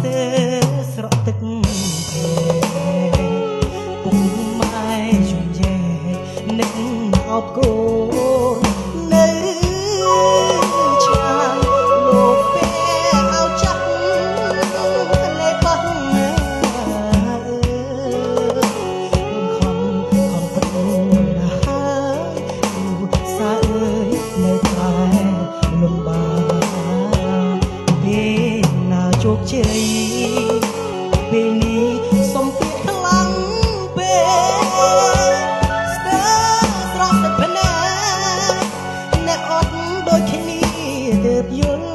ទេស្រក់ទឹកពុកម៉ែជួយយេនឹកអបគោនៅឆ្ងាយលោកពេលអោចាស់លេបបខំប្រណាហើយសាអើយនៅតែលំបាកពេលណាជោគជ័យពេលនេះសុំពីខ្លាំងពេលស្ទើរស្រស់ទឹកភ្នែកអ្នកអត់ដូចគ្នាទើបយល់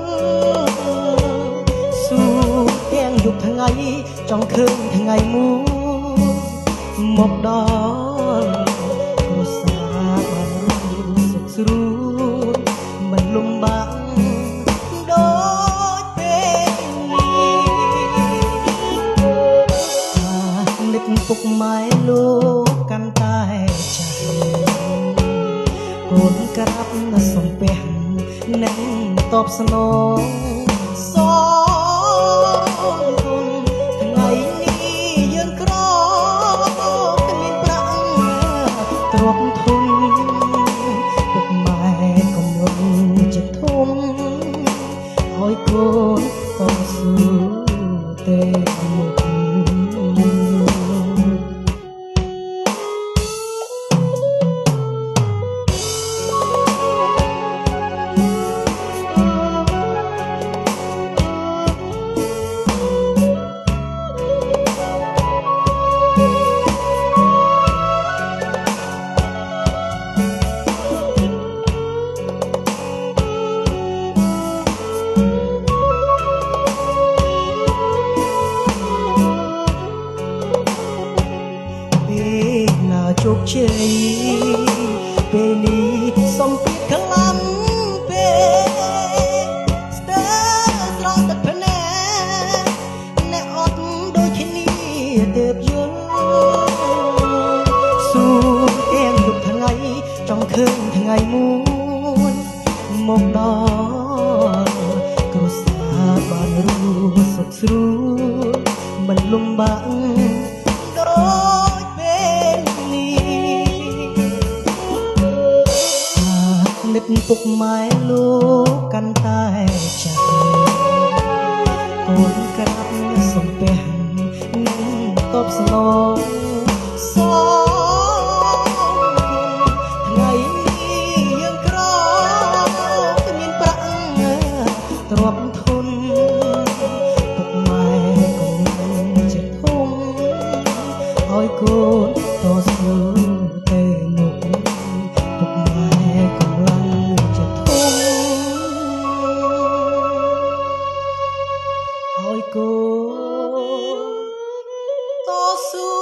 សួរទាំងយប់ថ្ងៃចង់ឃើញថ្ងៃមួយមកដល់គ្រួសារបានសុខស្រួលមិនលំបាកដូចពេលនេះនឹកពុកម៉ែលោកកាន់តែចាស់កូនក្រាបសំពះនឹងតបស្នងសងគុណថ្ងៃនេះយើងក្រគ្មានប្រាក់ទ្រព្យធនពុកម៉ែកំលុងចិត្តធំឲ្យកូនតស៊ូទេមុខជោគជ័យពេលនេះសុំពីខ្លាំងពេលស្ទើរស្រស់ទឹកភ្នែកអ្នកអត់ដូចគ្នាទើបយល់សួរទាំងយប់ថ្ងៃចង់ឃើញថ្ងៃមួយមកដល់គ្រួសារបានរស់សុខស្រួលមិនលំបាកនឹកពុកម៉ែលោកកាន់តែចាស់កូនក្រាបសំពះនឹងតបស្នងសងថ្ងៃនេះយើងក្រគ្មានប្រាក់ទ្រព្យធនពុកម៉ែកុំចិត្តធំឲ្យកូនតស៊ូទេមុខពុកម៉ែកំឡុងឲ្យកូនតស៊ូ